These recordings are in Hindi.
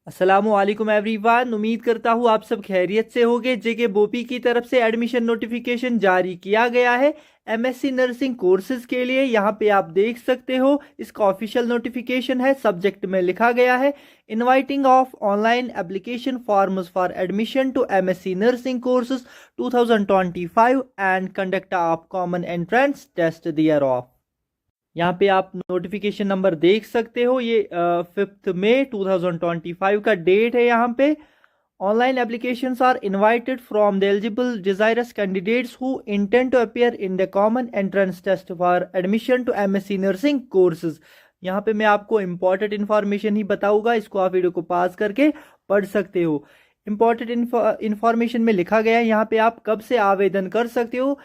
अस्सलामुअलैकुम एवरीवन। उम्मीद करता हूँ आप सब खैरियत से होंगे। जेके बोपी की तरफ से एडमिशन नोटिफिकेशन जारी किया गया है एमएससी नर्सिंग कोर्सेज के लिए। यहाँ पे आप देख सकते हो इसका ऑफिशियल नोटिफिकेशन है। सब्जेक्ट में लिखा गया है inviting of online application forms for admission to MSc nursing courses 2025 and conduct of common entrance test thereof. यहाँ पे आप नोटिफिकेशन नंबर देख सकते हो। ये 5 मई 2025 का डेट है। यहाँ पे online applications are invited from the eligible desirous candidates who intend to appear in the common entrance test for admission to MSc nursing courses. यहाँ पे मैं आपको इम्पॉर्टेंट इन्फॉर्मेशन ही बताऊंगा, इसको आप वीडियो को पॉज करके पढ़ सकते हो। इम्पॉर्टेंट इन्फॉर्मेशन में लिखा गया है यहाँ पे आप कब से आवेदन कर सकते हो,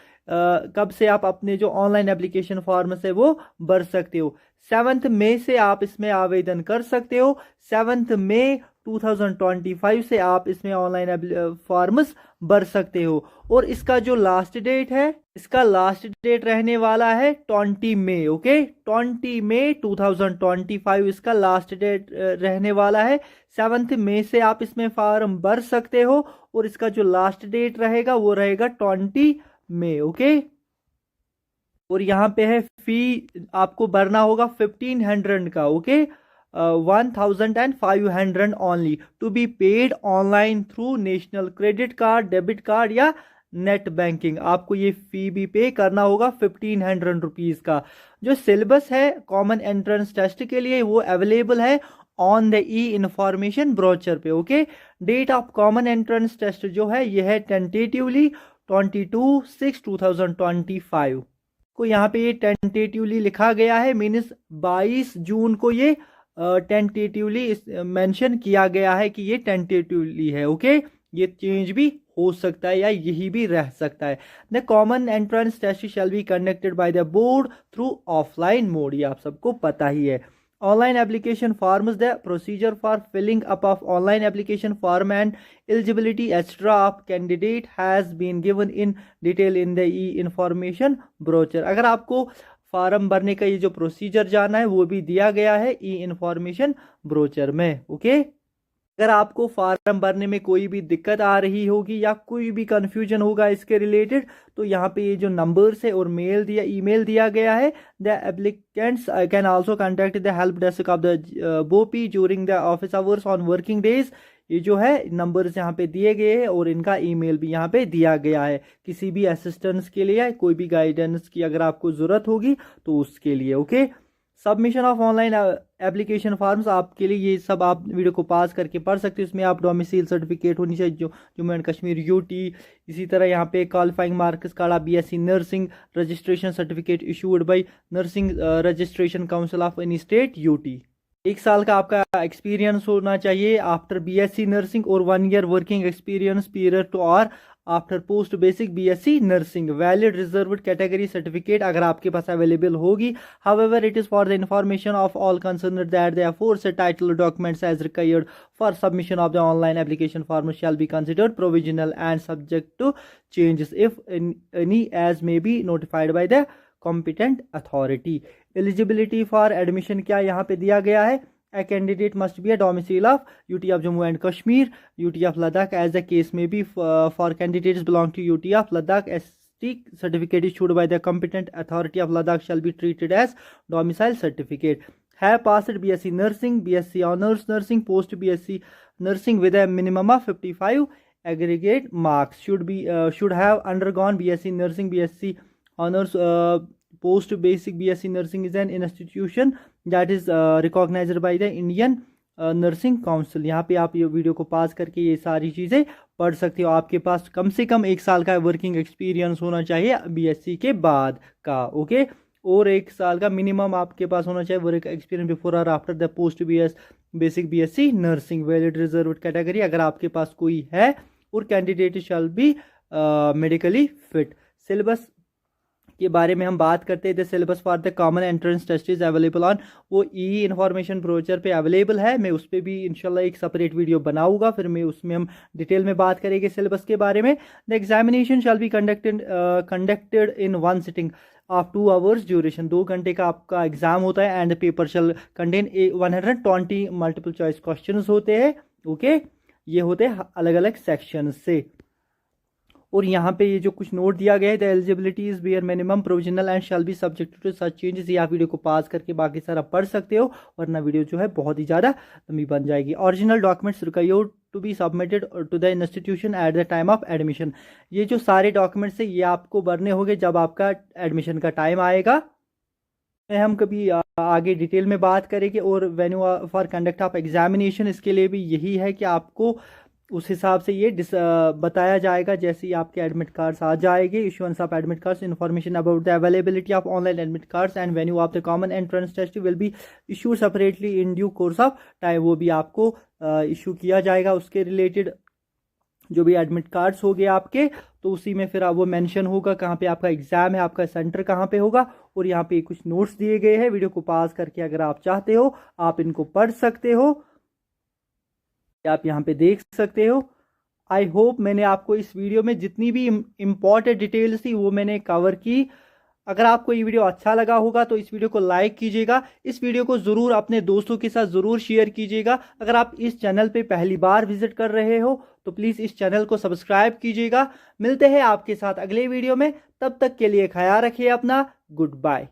कब से आप अपने जो ऑनलाइन एप्लीकेशन फॉर्म से वो भर सकते हो। 7 मई से आप इसमें आवेदन कर सकते हो। 7 मई 2025 से आप इसमें ऑनलाइन फॉर्म्स भर सकते हो। और इसका जो लास्ट डेट है, इसका लास्ट डेट रहने वाला है 20 मई। ओके, 20 मई 2025 इसका लास्ट डेट रहने वाला है। 7 मई से आप इसमें फॉर्म भर सकते हो और इसका जो लास्ट डेट रहेगा वो रहेगा 20 मई। ओके, और यहाँ पे है फी आपको भरना होगा 1500 का। Okay, 1500 only to be paid online through national credit card, debit card या नेट बैंकिंग। आपको ये फी भी पे करना होगा 1500 रुपीज का। जो सिलेबस है कॉमन एंट्रेंस टेस्ट के लिए वो अवेलेबल है on the e information brochure पे। Okay, date of common entrance test जो है ये है टेंटेटिवली 22/6/2025 को यहाँ पे ये टेंटेटिवली लिखा गया है। मीन्स 22 जून को ये टेंटेटिवली मेंशन किया गया है कि ये टेंटेटिवली है। ओके, ये चेंज भी हो सकता है या यही भी रह सकता है। The common entrance test shall be conducted by the board through offline mode, ये आप सबको पता ही है। Online application forms, the procedure for filling up of online application form and eligibility etc. of candidate has been given in detail in the e-information brochure। अगर आपको फॉर्म भरने का ये जो प्रोसीजर जाना है वो भी दिया गया है ई इंफॉर्मेशन ब्रोचर में। ओके, अगर आपको फॉर्म भरने में कोई भी दिक्कत आ रही होगी या कोई भी कंफ्यूजन होगा इसके रिलेटेड, तो यहाँ पे ये जो नंबर्स है और ईमेल दिया गया है। The applicants can also contact the help desk of the Bopi during the office hours on working days. ये जो है नंबर्स यहाँ पे दिए गए हैं और इनका ईमेल भी यहाँ पे दिया गया है किसी भी असिस्टेंस के लिए या कोई भी गाइडेंस की अगर आपको ज़रूरत होगी तो उसके लिए। Okay, submission of online application forms आपके लिए ये सब आप वीडियो को पास करके पढ़ सकते हो। इसमें आप डोमिसाइल सर्टिफिकेट होनी चाहिए जो जम्मू एंड कश्मीर यूटी, इसी तरह यहाँ पे qualifying marks card, BSc nursing registration certificate issued by nursing registration council of any state UT. 1 साल का आपका एक्सपीरियंस होना चाहिए आफ्टर बीएससी नर्सिंग और 1 year working experience period to और after post basic BSc nursing. Valid reserved category certificate अगर आपके पास अवेलेबल होगी। However it is for the information of all concerned that the aforesaid title documents as required for submission of the online application form shall be considered provisional and subject to changes if any as may be notified by the competent authority. Eligibility for admission क्या यहाँ पे दिया गया है। A candidate must be a domicile of UT of Jammu and Kashmir, UT of Ladakh as the case may be। For candidates belong to UT of Ladakh, ST certificate issued by the competent authority of Ladakh shall be treated as domicile certificate। Have passed BSc Nursing, BSc Honours Nursing, Post BSc Nursing with a minimum of 55 aggregate marks। Should have undergone BSc Nursing, BSc Honours, Post Basic BSc Nursing is an institution that is recognized by the Indian nursing council. यहाँ पे आप ये वीडियो को पास करके ये सारी चीज़ें पढ़ सकते हो। आपके पास कम से कम 1 साल का वर्किंग एक्सपीरियंस होना चाहिए बीएससी के बाद का। ओके, और 1 साल का मिनिमम आपके पास होना चाहिए वर्क एक्सपीरियंस बिफोर और after the post basic BSc nursing. Valid reserved category अगर आपके पास कोई है और candidate shall be medically fit. Syllabus के बारे में हम बात करते हैं। The syllabus for the common entrance test is available on, वो ई इंफॉर्मेशन ब्रोचर पे अवेलेबल है। मैं उस पर भी इंशाल्लाह एक सेपरेट वीडियो बनाऊंगा, फिर मैं उसमें हम डिटेल में बात करेंगे सिलेबस के बारे में। The examination shall be conducted in 1 sitting of 2 hours duration. 2 घंटे का आपका एग्जाम होता है and paper shall contain 120 multiple choice question होते हैं ओके, ये होते हैं अलग अलग सेक्शन से। और यहाँ पे ये जो कुछ नोट दिया गया है, the eligibility is where minimum provisional and shall be subject to such changes. ये आप वीडियो को पास करके बाकी सारा पढ़ सकते हो, वरना वीडियो जो है बहुत ही ज़्यादा लंबी बन जाएगी। Original documents required to be submitted to the institution at the time of admission. ये जो सारे डॉक्यूमेंट्स है ये आपको भरने होंगे जब आपका एडमिशन का टाइम आएगा। हम कभी आगे डिटेल में बात करेंगे। और venue for conduct of examination, इसके लिए भी यही है कि आपको उस हिसाब से ये बताया जाएगा। जैसे ही आपके एडमिट कार्ड्स आ जाएंगे, issuance of admit cards, information about the availability of online admit cards and venue of the common entrance test will be issue separately in due course of time. वो भी आपको इशू किया जाएगा। उसके रिलेटेड जो भी एडमिट कार्ड्स हो गए आपके, तो उसी में फिर वो मेंशन होगा कहाँ पे आपका एग्जाम है, आपका सेंटर कहाँ पे होगा। और यहाँ पे कुछ नोट्स दिए गए हैं, वीडियो को पास करके अगर आप चाहते हो आप इनको पढ़ सकते हो, आप यहाँ पे देख सकते हो। आई होप मैंने आपको इस वीडियो में जितनी भी इम्पोर्टेंट डिटेल्स थी वो मैंने कवर की। अगर आपको ये वीडियो अच्छा लगा होगा तो इस वीडियो को लाइक कीजिएगा। इस वीडियो को ज़रूर अपने दोस्तों के साथ ज़रूर शेयर कीजिएगा। अगर आप इस चैनल पे पहली बार विजिट कर रहे हो तो प्लीज़ इस चैनल को सब्सक्राइब कीजिएगा। मिलते हैं आपके साथ अगले वीडियो में, तब तक के लिए ख्याल रखिए अपना। Good bye.